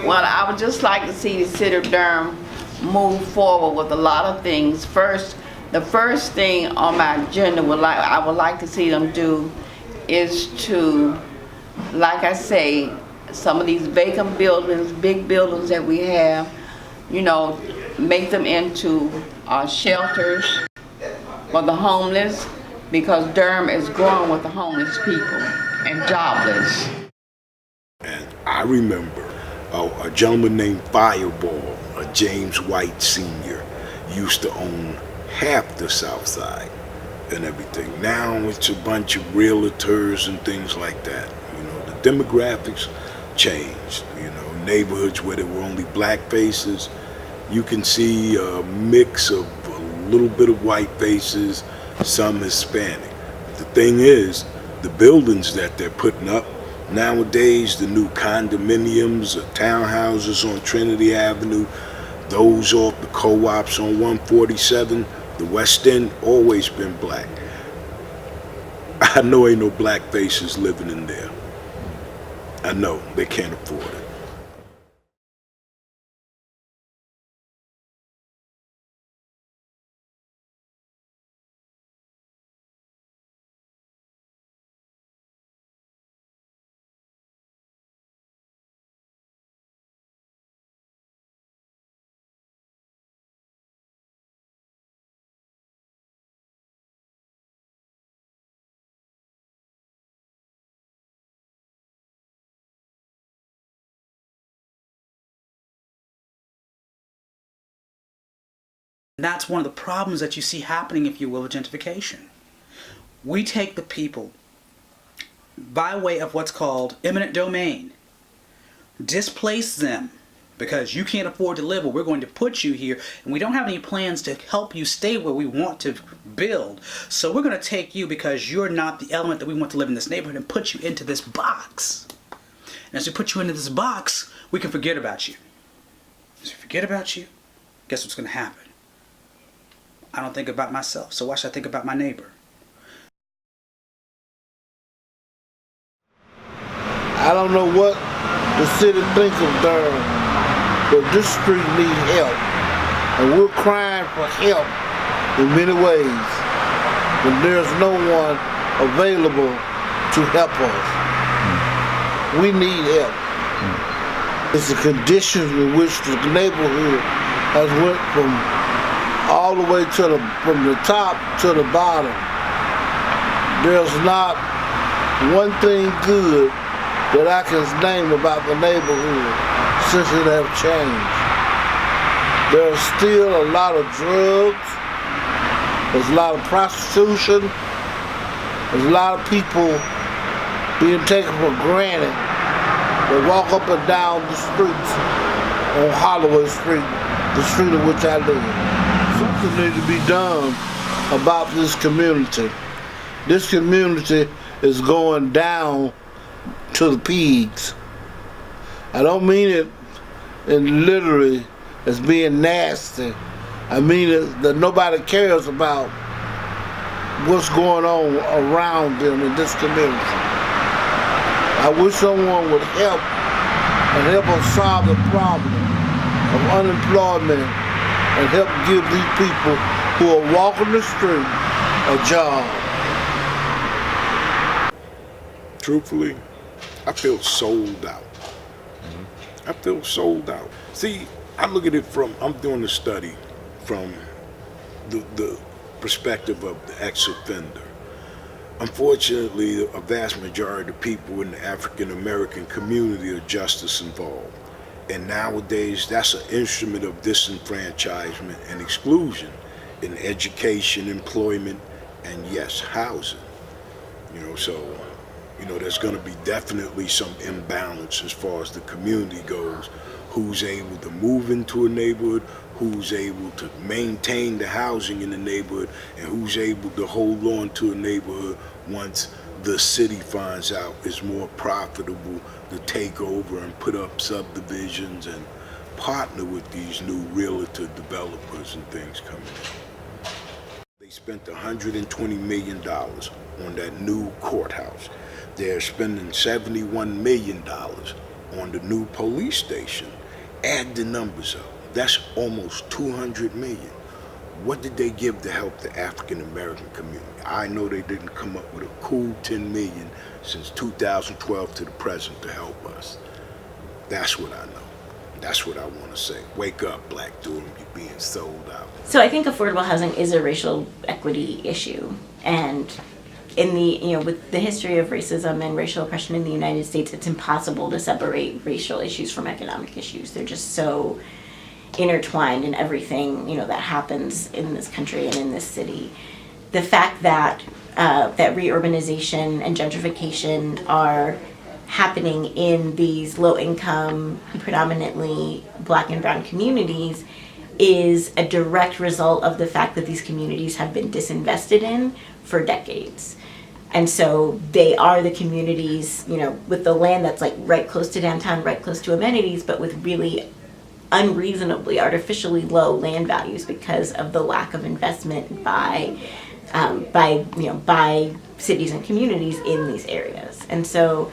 Well, I would just like to see the city of Durham move forward with a lot of things. The first thing on my agenda I would like to see them do is to, like I say, some of these vacant buildings, big buildings that we have, you know, make them into shelters for the homeless, because Durham is growing with the homeless people and jobless. And I remember a gentleman named Fireball, James White Sr., used to own half the South Side and everything. Now it's a bunch of realtors and things like that. You know, the demographics changed. You know, neighborhoods where there were only black faces, you can see a mix of a little bit of white faces, some Hispanic. The thing is, the buildings that they're putting up nowadays, the new condominiums, townhouses on Trinity Avenue, those off the co-ops on 147, the West End, always been black. I know ain't no black faces living in there. I know they can't afford it. That's one of the problems that you see happening, if you will, with gentrification. We take the people by way of what's called eminent domain, displace them because you can't afford to live, or we're going to put you here, and we don't have any plans to help you stay where we want to build. So we're going to take you because you're not the element that we want to live in this neighborhood and put you into this box. And as we put you into this box, we can forget about you. As we forget about you, guess what's going to happen? I don't think about myself, so why should I think about my neighbor? I don't know what the city thinks of Durham, but this street needs help. And we're crying for help in many ways, but there's no one available to help us. We need help. It's the conditions in which the neighborhood has went from all the way from the top to the bottom. There's not one thing good that I can name about the neighborhood since it has changed. There's still a lot of drugs, there's a lot of prostitution, there's a lot of people being taken for granted. They walk up and down the streets on Holloway Street, the street in which I live. Something needs to be done about this community. This community is going down to the pigs. I don't mean it in literally as being nasty. I mean it that nobody cares about what's going on around them in this community. I wish someone would help us solve the problem of unemployment and help give these people who are walking the street a job. Truthfully, I feel sold out. I feel sold out. See, I look at it I'm doing a study from the perspective of the ex-offender. Unfortunately, a vast majority of people in the African American community are justice involved. And nowadays, that's an instrument of disenfranchisement and exclusion in education, employment, and yes, housing. You know, so, you know, there's going to be definitely some imbalance as far as the community goes. Who's able to move into a neighborhood, who's able to maintain the housing in the neighborhood, and who's able to hold on to a neighborhood once the city finds out it's more profitable to take over and put up subdivisions and partner with these new realtor developers and things coming in. They spent $120 million on that new courthouse. They're spending $71 million on the new police station, add the numbers up. That's almost 200 million. What did they give to help the African American community? I know they didn't come up with a cool 10 million since 2012 to the present to help us. That's what I know. That's what I want to say. Wake up, Black Durham, you're being sold out. So I think affordable housing is a racial equity issue, and in the with the history of racism and racial oppression in the United States, it's impossible to separate racial issues from economic issues. They're just so intertwined in everything that happens in this country and in this city. The fact that that reurbanization and gentrification are happening in these low-income, predominantly Black and brown communities is a direct result of the fact that these communities have been disinvested in for decades. And so they are the communities, with the land that's like right close to downtown, right close to amenities, but with really unreasonably, artificially low land values because of the lack of investment by cities and communities in these areas. And so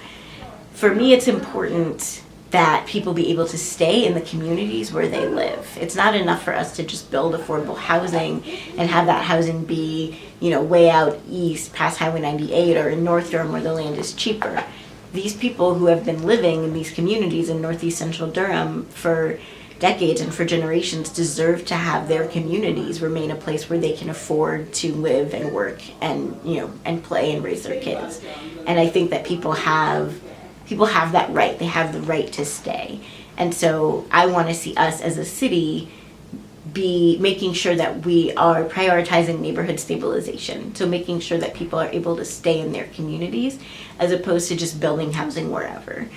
for me, it's important that people be able to stay in the communities where they live. It's not enough for us to just build affordable housing and have that housing be, way out east past Highway 98 or in North Durham where the land is cheaper. These people who have been living in these communities in Northeast Central Durham for decades and for generations deserve to have their communities remain a place where they can afford to live and work and and play and raise their kids. And I think that people have that right. They have the right to stay. And so I want to see us as a city be making sure that we are prioritizing neighborhood stabilization. So making sure that people are able to stay in their communities as opposed to just building housing wherever.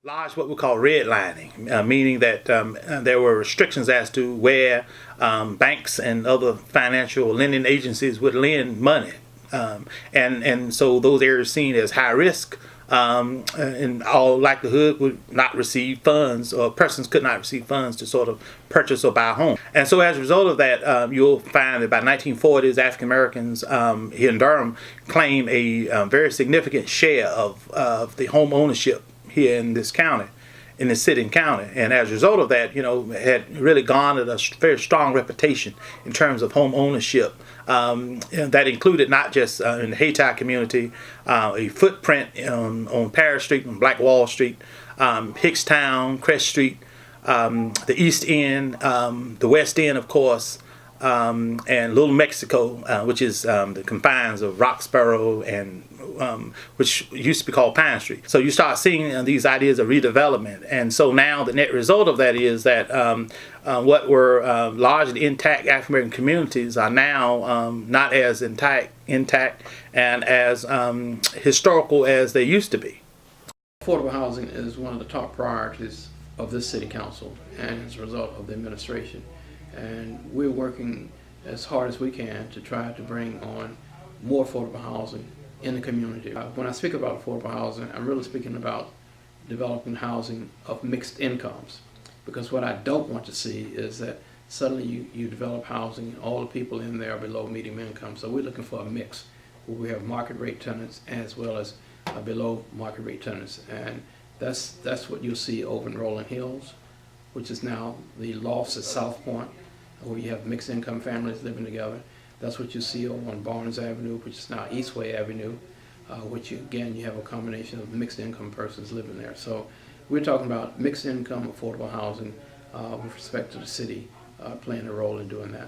Large, what we call redlining, meaning that there were restrictions as to where banks and other financial lending agencies would lend money, and so those areas seen as high risk, in all likelihood, would not receive funds, or persons could not receive funds to sort of purchase or buy a home. And so as a result of that, you'll find that by 1940s, African Americans here in Durham claim a very significant share of the home ownership here in this county, in this city and county. And as a result of that, had really garnered a very strong reputation in terms of home ownership. And that included not just in the Hayti community, a footprint on Paris Street, on Black Wall Street, Hickstown, Crest Street, the East End, the West End, of course, and Little Mexico, which is the confines of Roxborough and which used to be called Pine Street. So you start seeing these ideas of redevelopment. And so now the net result of that is that what were largely intact African American communities are now not as intact and as historical as they used to be. Affordable housing is one of the top priorities of this city council and as a result of the administration. And we're working as hard as we can to try to bring on more affordable housing in the community. When I speak about affordable housing, I'm really speaking about developing housing of mixed incomes. Because what I don't want to see is that suddenly you develop housing and all the people in there are below median income. So we're looking for a mix where we have market rate tenants as well as below market rate tenants. And that's what you'll see over in Rolling Hills, which is now the lofts at South Point, where you have mixed income families living together. That's what you see over on Barnes Avenue, which is now Eastway Avenue, which again, you have a combination of mixed income persons living there. So we're talking about mixed income affordable housing with respect to the city playing a role in doing that.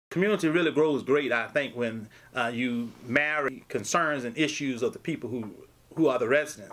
Community really grows great, I think, when you marry concerns and issues of the people who are the residents.